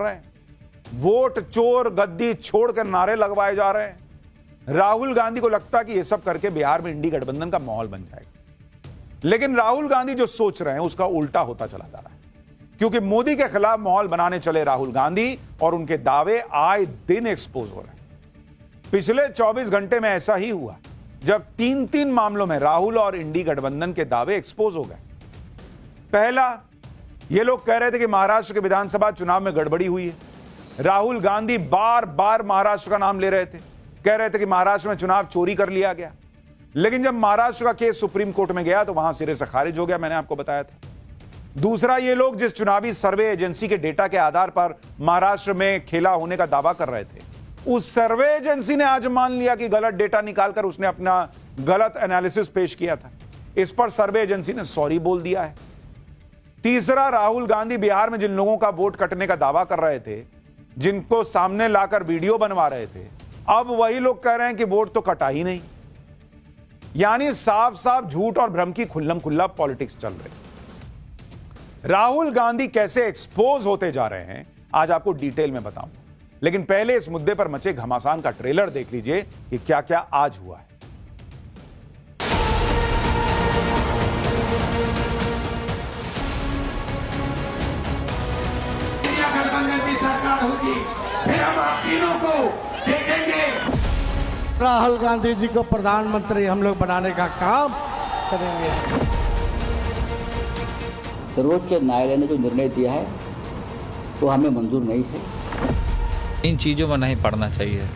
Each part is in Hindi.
रहे हैं, वोट चोर गद्दी छोड़कर नारे लगवाए जा रहे हैं। राहुल गांधी को लगता है कि यह सब करके बिहार में इंडी गठबंधन का माहौल बन जाएगा, लेकिन राहुल गांधी जो सोच रहे हैं उसका उल्टा होता चला जा रहा है, क्योंकि मोदी के खिलाफ माहौल बनाने चले राहुल गांधी और उनके दावे आए दिन एक्सपोज हो रहे हैं। पिछले 24 घंटे में ऐसा ही हुआ जब 3 मामलों में राहुल और इंडी गठबंधन के दावे एक्सपोज हो गए। पहला, ये लोग कह रहे थे कि महाराष्ट्र के विधानसभा चुनाव में गड़बड़ी हुई है। राहुल गांधी बार बार महाराष्ट्र का नाम ले रहे थे, कह रहे थे कि महाराष्ट्र में चुनाव चोरी कर लिया गया, लेकिन जब महाराष्ट्र का केस सुप्रीम कोर्ट में गया तो वहां सिरे से खारिज हो गया, मैंने आपको बताया था। दूसरा, ये लोग जिस चुनावी सर्वे एजेंसी के डेटा के आधार पर महाराष्ट्र में खेला होने का दावा कर रहे थे, उस सर्वे एजेंसी ने आज मान लिया कि गलत डेटा निकालकर उसने अपना गलत एनालिसिस पेश किया था। इस पर सर्वे एजेंसी ने सॉरी बोल दिया है। तीसरा, राहुल गांधी बिहार में जिन लोगों का वोट कटने का दावा कर रहे थे, जिनको सामने लाकर वीडियो बनवा रहे थे, अब वही लोग कह रहे हैं कि वोट तो कटा ही नहीं। यानी साफ साफ झूठ और भ्रम की खुल्लम खुल्ला पॉलिटिक्स चल रही। राहुल गांधी कैसे एक्सपोज होते जा रहे हैं आज आपको डिटेल में बताऊंगा, लेकिन पहले इस मुद्दे पर मचे घमासान का ट्रेलर देख लीजिए कि क्या क्या आज हुआ है। इंडिया गठबंधन की सरकार होगी, फिर हम आप तीनों को देखेंगे। राहुल गांधी जी को प्रधानमंत्री हम लोग बनाने का काम करेंगे। सर्वोच्च न्यायालय ने जो निर्णय दिया है वो हमें मंजूर नहीं है। इन चीज़ों में नहीं पड़ना चाहिए।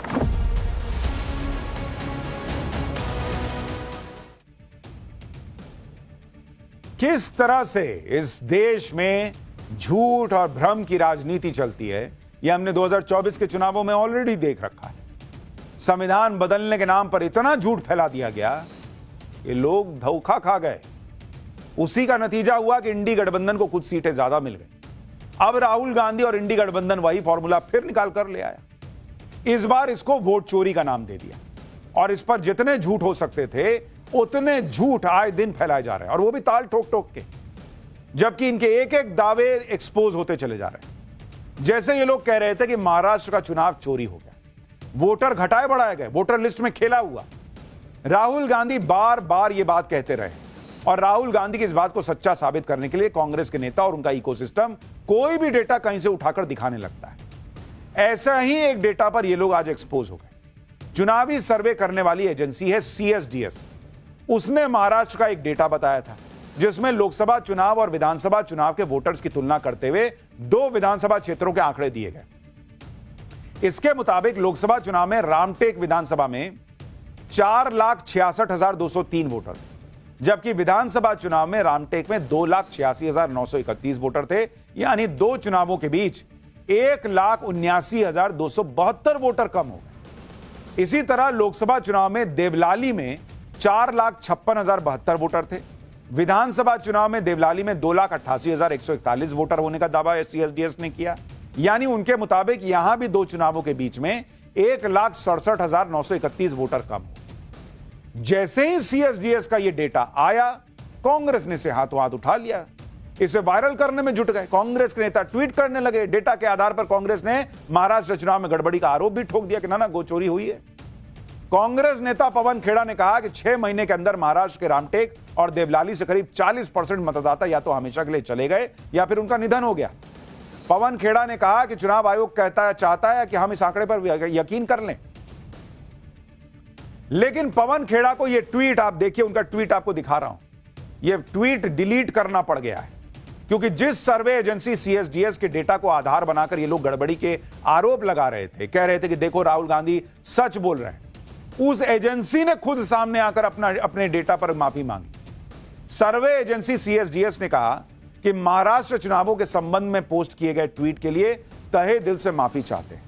किस तरह से इस देश में झूठ और भ्रम की राजनीति चलती है, यह हमने 2024 के चुनावों में ऑलरेडी देख रखा है। संविधान बदलने के नाम पर इतना झूठ फैला दिया गया कि लोग धोखा खा गए। उसी का नतीजा हुआ कि इंडी गठबंधन को कुछ सीटें ज्यादा मिल गई। अब राहुल गांधी और इंडी गठबंधन वही फॉर्मूला फिर निकाल कर ले आया। इस बार इसको वोट चोरी का नाम दे दिया और इस पर जितने झूठ हो सकते थे उतने झूठ आए दिन फैलाए जा रहे हैं, और वो भी ताल ठोक ठोक के, जबकि इनके एक एक दावे एक्सपोज होते चले जा रहे हैं। जैसे ये लोग कह रहे थे कि महाराष्ट्र का चुनाव चोरी हो गया, वोटर घटाए बढ़ाए गए, वोटर लिस्ट में खेला हुआ। राहुल गांधी बार बार ये बात कहते रहे और राहुल गांधी की इस बात को सच्चा साबित करने के लिए कांग्रेस के नेता और उनका इकोसिस्टम कोई भी डेटा कहीं से उठाकर दिखाने लगता है। ऐसा ही एक डेटा पर ये लोग आज एक्सपोज हो गए। चुनावी सर्वे करने वाली एजेंसी है CSDS। उसने महाराष्ट्र का एक डेटा बताया था जिसमें लोकसभा चुनाव और विधानसभा चुनाव के वोटर्स की तुलना करते हुए 2 विधानसभा क्षेत्रों के आंकड़े दिए गए। इसके मुताबिक लोकसभा चुनाव में रामटेक विधानसभा में 4,66,203 वोटर, जबकि विधानसभा चुनाव में रामटेक में 2,86,931 वोटर थे। यानी 2 चुनावों के बीच 1,79,272 वोटर कम हो गए। इसी तरह लोकसभा चुनाव में देवलाली में 4,56,072 वोटर थे। विधानसभा चुनाव में देवलाली में 2,88,141 वोटर होने का दावा CSDS ने किया। यानी उनके मुताबिक यहां भी 2 चुनावों के बीच में 1,67,931 वोटर कम हो। जैसे ही CSDS का यह डेटा आया, कांग्रेस ने इसे हाथों हाथ उठा लिया, इसे वायरल करने में जुट गए। कांग्रेस के नेता ट्वीट करने लगे। डेटा के आधार पर कांग्रेस ने महाराष्ट्र चुनाव में गड़बड़ी का आरोप भी ठोक दिया कि ना गोचोरी हुई है। कांग्रेस नेता पवन खेड़ा ने कहा कि 6 महीने के अंदर महाराष्ट्र के रामटेक और देवलाली से करीब 40% मतदाता या तो हमेशा के लिए चले गए या फिर उनका निधन हो गया। पवन खेड़ा ने कहा कि चुनाव आयोग चाहता है कि हम इस आंकड़े पर यकीन कर लें, लेकिन पवन खेड़ा को यह ट्वीट, आप देखिए उनका ट्वीट आपको दिखा रहा हूं, यह ट्वीट डिलीट करना पड़ गया है, क्योंकि जिस सर्वे एजेंसी CSDS के डेटा को आधार बनाकर ये लोग गड़बड़ी के आरोप लगा रहे थे, कह रहे थे कि देखो राहुल गांधी सच बोल रहे हैं, उस एजेंसी ने खुद सामने आकर अपने डेटा पर माफी मांगी। सर्वे एजेंसी CSDS ने कहा कि महाराष्ट्र चुनावों के संबंध में पोस्ट किए गए ट्वीट के लिए तहे दिल से माफी चाहते हैं।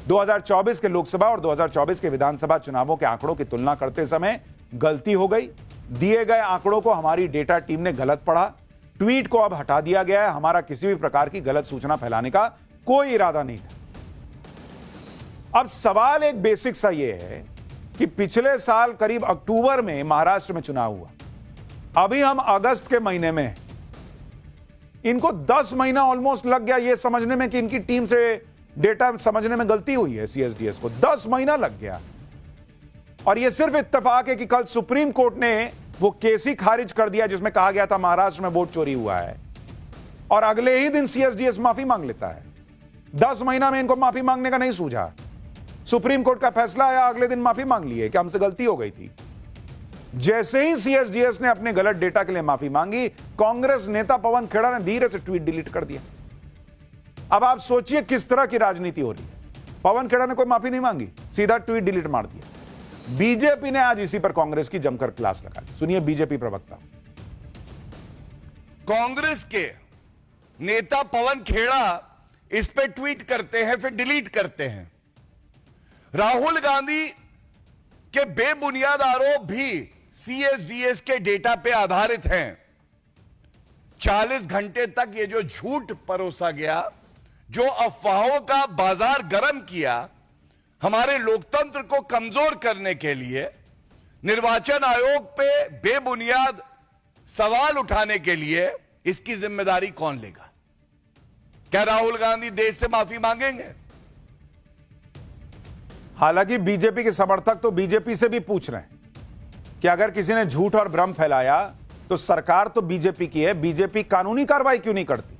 2024 के लोकसभा और 2024 के विधानसभा चुनावों के आंकड़ों की तुलना करते समय गलती हो गई। दिए गए आंकड़ों को हमारी डेटा टीम ने गलत पढ़ा। ट्वीट को अब हटा दिया गया है। हमारा किसी भी प्रकार की गलत सूचना फैलाने का कोई इरादा नहीं था। अब सवाल एक बेसिक सा यह है कि पिछले साल करीब अक्टूबर में महाराष्ट्र में चुनाव हुआ, अभी हम अगस्त के महीने में, इनको 10 महीना ऑलमोस्ट लग गया ये समझने में कि इनकी टीम से डेटा समझने में गलती हुई है। सीएसडीएस को 10 महीना लग गया। और यह सिर्फ इत्तेफाक है कि कल सुप्रीम कोर्ट ने वो केस ही खारिज कर दिया जिसमें कहा गया था महाराष्ट्र में वोट चोरी हुआ है, और अगले ही दिन सीएसडीएस माफी मांग लेता है। 10 महीना में इनको माफी मांगने का नहीं सूझा। सुप्रीम कोर्ट का फैसला आया, अगले दिन माफी मांग लिए कि हमसे गलती हो गई थी। जैसे ही सीएसडीएस ने अपने गलत डेटा के लिए माफी मांगी, कांग्रेस नेता पवन खेड़ा ने धीरे से ट्वीट डिलीट कर दिया। अब आप सोचिए किस तरह की राजनीति हो रही है। पवन खेड़ा ने कोई माफी नहीं मांगी, सीधा ट्वीट डिलीट मार दिया। बीजेपी ने आज इसी पर कांग्रेस की जमकर क्लास लगा दी। सुनिए बीजेपी प्रवक्ता। कांग्रेस के नेता पवन खेड़ा इस पे ट्वीट करते हैं, फिर डिलीट करते हैं। राहुल गांधी के बेबुनियाद आरोप भी सीएसडीएस के डेटा पे आधारित हैं। 40 घंटे तक ये जो झूठ परोसा गया, जो अफवाहों का बाजार गर्म किया, हमारे लोकतंत्र को कमजोर करने के लिए, निर्वाचन आयोग पे बेबुनियाद सवाल उठाने के लिए, इसकी जिम्मेदारी कौन लेगा? क्या राहुल गांधी देश से माफी मांगेंगे? हालांकि बीजेपी के समर्थक तो बीजेपी से भी पूछ रहे हैं कि अगर किसी ने झूठ और भ्रम फैलाया तो सरकार तो बीजेपी की है, बीजेपी कानूनी कार्रवाई क्यों नहीं करती?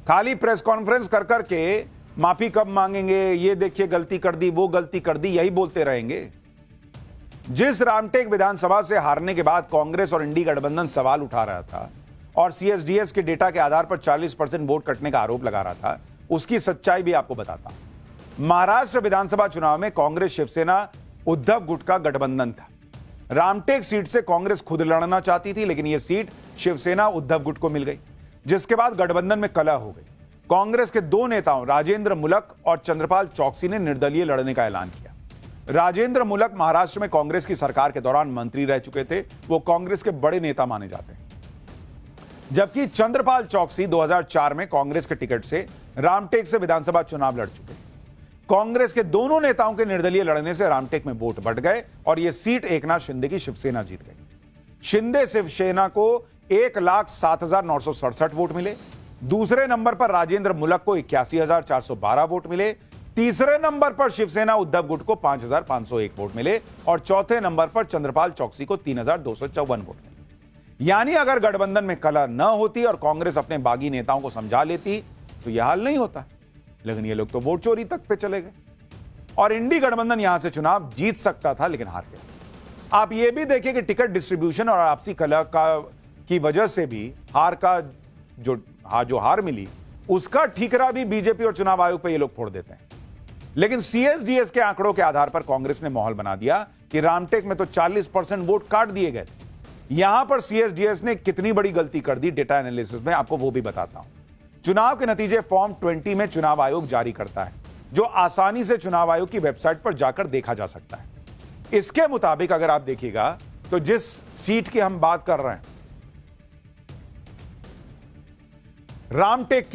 खाली प्रेस कॉन्फ्रेंस कर करके माफी कब मांगेंगे, ये देखिए गलती कर दी, वो गलती कर दी, यही बोलते रहेंगे। जिस रामटेक विधानसभा से हारने के बाद कांग्रेस और इंडी गठबंधन सवाल उठा रहा था और सीएसडीएस के डेटा के आधार पर 40% वोट कटने का आरोप लगा रहा था, उसकी सच्चाई भी आपको बताता हूं। महाराष्ट्र विधानसभा चुनाव में कांग्रेस शिवसेना उद्धव गुट का गठबंधन था। रामटेक सीट से कांग्रेस खुद लड़ना चाहती थी, लेकिन यह सीट शिवसेना उद्धव गुट को मिल गई, जिसके बाद गठबंधन में कलह हो गई। कांग्रेस के दो नेताओं राजेंद्र मुलक और चंद्रपाल चौकसी ने निर्दलीय लड़ने का ऐलान किया। राजेंद्र मुलक महाराष्ट्र में कांग्रेस की सरकार के दौरान मंत्री रह चुके थे, वो कांग्रेस के बड़े नेता माने जाते हैं। जबकि चंद्रपाल चौकसी 2004 में कांग्रेस के टिकट से रामटेक से विधानसभा चुनाव लड़ चुके। कांग्रेस के दोनों नेताओं के निर्दलीय लड़ने से रामटेक में वोट बढ़ गए और यह सीट एकनाथ शिंदे की शिवसेना जीत गई। शिंदे शिवसेना को 1,07,967 वोट मिले। दूसरे नंबर पर राजेंद्र मुलक को 81,412 वोट मिले। तीसरे नंबर पर शिवसेना उद्धव गुट को 5,501 वोट मिले और चौथे नंबर पर चंद्रपाल चौकसी को 3,254 वोट मिले। यानी अगर गठबंधन में कलह न होती और कांग्रेस अपने बागी नेताओं को समझा लेती तो यह हाल नहीं होता, लेकिन ये लोग तो वोट चोरी तक पे चले गए और इंडी गठबंधन यहां से चुनाव जीत सकता था, लेकिन हार गया। आप ये भी देखिए कि टिकट डिस्ट्रीब्यूशन और आपसी कलह की वजह से भी जो हार मिली, उसका ठीकरा भी बीजेपी और चुनाव आयोग पे ये लोग फोड़ देते हैं। लेकिन सीएसडीएस के आंकड़ों के आधार पर कांग्रेस ने माहौल बना दिया कि रामटेक में तो 40% वोट काट दिए गए थे। यहां पर सीएसडीएस ने कितनी बड़ी गलती कर दी डेटा एनालिसिस में, आपको वो भी बताता हूं। चुनाव के नतीजे फॉर्म 20 में चुनाव आयोग जारी करता है, जो आसानी से चुनाव आयोग की वेबसाइट पर जाकर देखा जा सकता है। इसके मुताबिक अगर आप देखिएगा तो जिस सीट की हम बात कर रहे हैं, रामटेक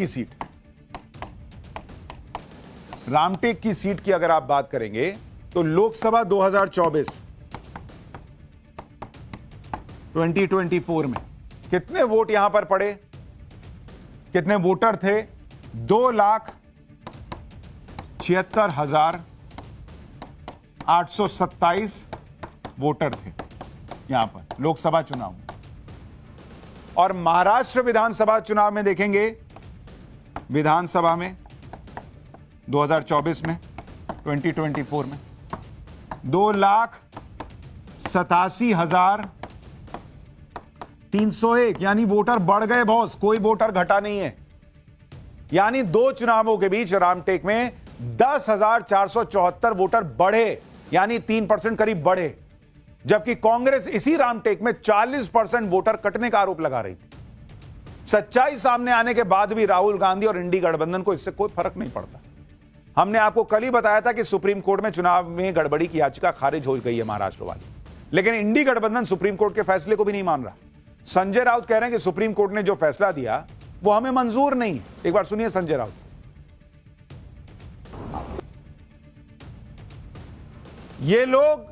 की सीट की अगर आप बात करेंगे तो लोकसभा 2024 में कितने वोट यहां पर पड़े, कितने वोटर थे? 2,76,827 वोटर थे यहां पर लोकसभा चुनाव में। और महाराष्ट्र विधानसभा चुनाव में देखेंगे, विधानसभा में 2024 में 2024 में 2,87,301, यानी वोटर बढ़ गए बॉस, कोई वोटर घटा नहीं है। यानी दो चुनावों के बीच रामटेक में 10,474 वोटर बढ़े, यानी 3% करीब बढ़े, जबकि कांग्रेस इसी रामटेक में 40% वोटर कटने का आरोप लगा रही थी। सच्चाई सामने आने के बाद भी राहुल गांधी और इंडी गठबंधन को इससे कोई फर्क नहीं पड़ता। हमने आपको कल ही बताया था कि सुप्रीम कोर्ट में चुनाव में गड़बड़ी की याचिका खारिज हो गई है महाराष्ट्र वाली, लेकिन इंडी गठबंधन सुप्रीम कोर्ट के फैसले को भी नहीं मान रहा। संजय राउत कह रहे हैं कि सुप्रीम कोर्ट ने जो फैसला दिया वो हमें मंजूर नहीं है। एक बार सुनिए संजय राउत। ये लोग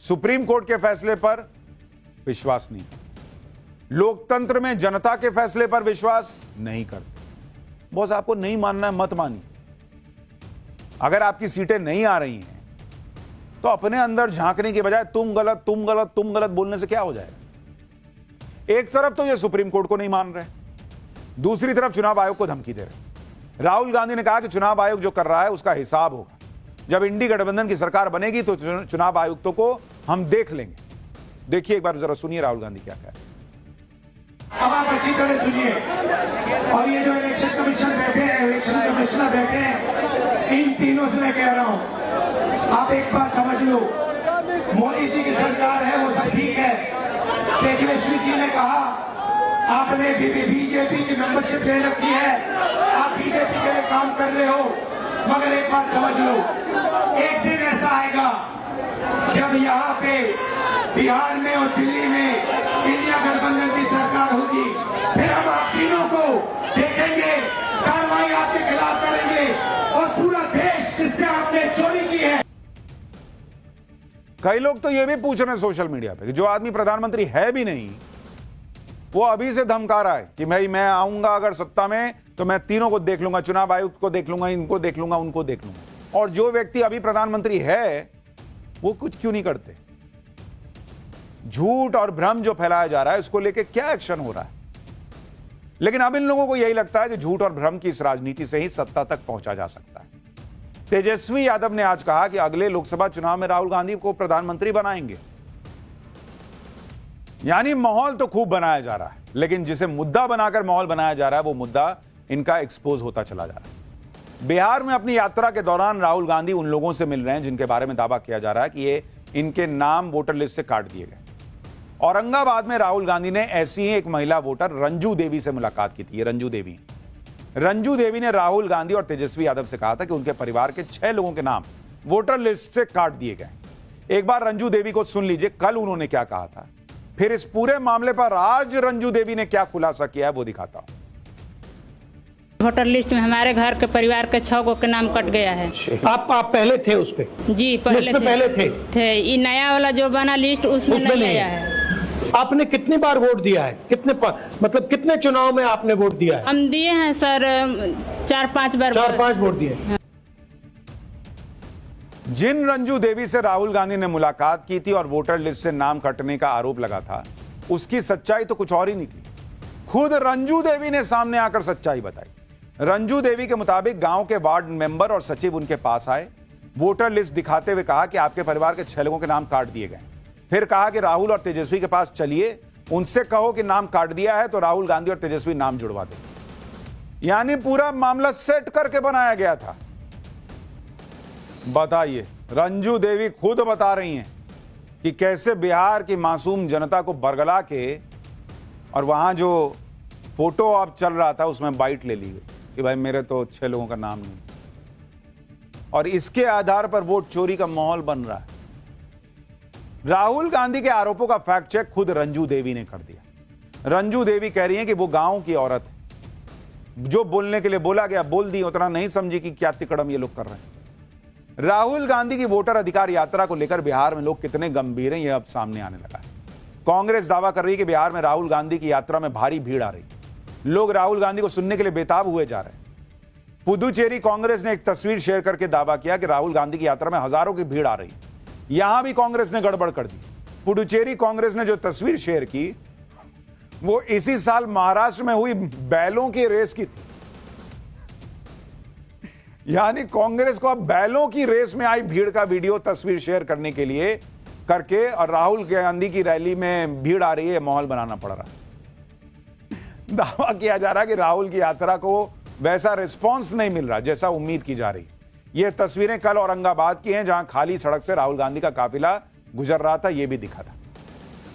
सुप्रीम कोर्ट के फैसले पर विश्वास नहीं, लोकतंत्र में जनता के फैसले पर विश्वास नहीं करते। बॉस, आपको नहीं मानना है, मत मानिए। अगर आपकी सीटें नहीं आ रही हैं तो अपने अंदर झांकने के बजाय तुम गलत, तुम गलत, तुम गलत बोलने से क्या हो जाएगा? एक तरफ तो ये सुप्रीम कोर्ट को नहीं मान रहे, दूसरी तरफ चुनाव आयोग को धमकी दे रहे। राहुल गांधी ने कहा कि चुनाव आयोग जो कर रहा है उसका हिसाब होगा। जब इंडी गठबंधन की सरकार बनेगी तो चुनाव आयुक्तों को हम देख लेंगे। देखिए, एक बार जरा सुनिए राहुल गांधी क्या कह रहे हैं। अब आप अच्छी तरह सुनिए, और ये जो इलेक्शन कमीशन बैठे हैं, इलेक्शन कमिश्नर बैठे हैं, इन तीनों से मैं कह रहा हूं, आप एक बात समझ लो, मोदी जी की सरकार है वो सब ठीक है। तेजस्वी जी ने कहा आपने बीजेपी की मेंबरशिप ले रखी है, आप बीजेपी के लिए काम कर रहे हो, मगर एक बात समझ लो, एक दिन ऐसा आएगा जब यहाँ पे बिहार में और दिल्ली में इंडिया गठबंधन की सरकार होगी, फिर हम आप तीनों को देखेंगे, कार्रवाई आपके खिलाफ करेंगे, और पूरा देश जिससे आपने चोरी की है। कई लोग तो यह भी पूछ रहे हैं सोशल मीडिया पे कि जो आदमी प्रधानमंत्री है भी नहीं, वो अभी से धमका रहा है कि भाई मैं आऊंगा अगर सत्ता में तो मैं तीनों को देख लूंगा, चुनाव आयुक्त को देख लूंगा, इनको देख लूंगा, उनको देख लूंगा। और जो व्यक्ति अभी प्रधानमंत्री है वो कुछ क्यों नहीं करते? झूठ और भ्रम जो फैलाया जा रहा है उसको लेके क्या एक्शन हो रहा है? लेकिन अब इन लोगों को यही लगता है कि झूठ और भ्रम की इस राजनीति से ही सत्ता तक पहुंचा जा सकता है। तेजस्वी यादव ने आज कहा कि अगले लोकसभा चुनाव में राहुल गांधी को प्रधानमंत्री बनाएंगे। यानी माहौल तो खूब बनाया जा रहा है, लेकिन जिसे मुद्दा बनाकर माहौल बनाया जा रहा है वो मुद्दा इनका एक्सपोज होता चला जा रहा है। बिहार में अपनी यात्रा के दौरान राहुल गांधी उन लोगों से मिल रहे हैं जिनके बारे में दावा किया जा रहा है कि ये इनके नाम वोटर लिस्ट से काट दिए गए। औरंगाबाद में राहुल गांधी ने ऐसी ही एक महिला वोटर रंजू देवी से मुलाकात की थी। रंजू देवी ने राहुल गांधी और तेजस्वी यादव से कहा था कि उनके परिवार के 6 लोगों के नाम वोटर लिस्ट से काट दिए गए। एक बार रंजू देवी को सुन लीजिए, कल उन्होंने क्या कहा था, फिर इस पूरे मामले पर आज रंजू देवी ने क्या खुलासा किया है वो दिखाता हूं। वोटर लिस्ट में हमारे घर के परिवार के 6 गो के नाम कट गया है। आप पहले थे उस पे? जी पहले थे। ये नया वाला जो बना लिस्ट उसमें नहीं आया है। आपने कितनी बार वोट दिया है? मतलब कितने चुनाव में आपने वोट दिया है? हम दिए हैं सर 4-5 बार। 4-5 वोट दिए। जिन रंजू देवी से राहुल गांधी ने मुलाकात की थी और वोटर लिस्ट से नाम कटने का आरोप लगा था, उसकी सच्चाई तो कुछ और ही निकली। खुद रंजू देवी ने सामने आकर सच्चाई बताई। रंजू देवी के मुताबिक गांव के वार्ड मेंबर और सचिव उनके पास आए, वोटर लिस्ट दिखाते हुए कहा कि आपके परिवार के 6 लोगों के नाम काट दिए गए। फिर कहा कि राहुल और तेजस्वी के पास चलिए, उनसे कहो कि नाम काट दिया है तो राहुल गांधी और तेजस्वी नाम जुड़वा दे। यानी पूरा मामला सेट करके बनाया गया था। बताइए, रंजू देवी खुद बता रही हैं कि कैसे बिहार की मासूम जनता को बरगला के, और वहां जो फोटो अब चल रहा था उसमें बाइट ले ली गई कि भाई मेरे तो 6 लोगों का नाम नहीं, और इसके आधार पर वोट चोरी का माहौल बन रहा है। राहुल गांधी के आरोपों का फैक्ट चेक खुद रंजू देवी ने कर दिया। रंजू देवी कह रही हैं कि वो गांव की औरत है, जो बोलने के लिए बोला गया बोल दी, उतना नहीं समझी कि क्या तिकड़म ये लोग कर रहे हैं। राहुल गांधी की वोटर अधिकार यात्रा को लेकर बिहार में लोग कितने गंभीर हैं, यह अब सामने आने लगा है। कांग्रेस दावा कर रही है कि बिहार में राहुल गांधी की यात्रा में भारी भीड़ आ रही, लोग राहुल गांधी को सुनने के लिए बेताब हुए जा रहे हैं। पुदुचेरी कांग्रेस ने एक तस्वीर शेयर करके दावा किया कि राहुल गांधी की यात्रा में हजारों की भीड़ आ रही है। यहां भी कांग्रेस ने गड़बड़ कर दी। पुडुचेरी कांग्रेस ने जो तस्वीर शेयर की वो इसी साल महाराष्ट्र में हुई बैलों की रेस की थी। यानी कांग्रेस को अब बैलों की रेस में आई भीड़ का वीडियो तस्वीर शेयर करने के लिए करके, और राहुल गांधी की रैली में भीड़ आ रही है, माहौल बनाना पड़ रहा है। दावा किया जा रहा है कि राहुल की यात्रा को वैसा रिस्पॉन्स नहीं मिल रहा जैसा उम्मीद की जा रही। ये तस्वीरें कल औरंगाबाद की हैं, जहां खाली सड़क से राहुल गांधी का काफिला गुजर रहा था, यह भी दिखा था।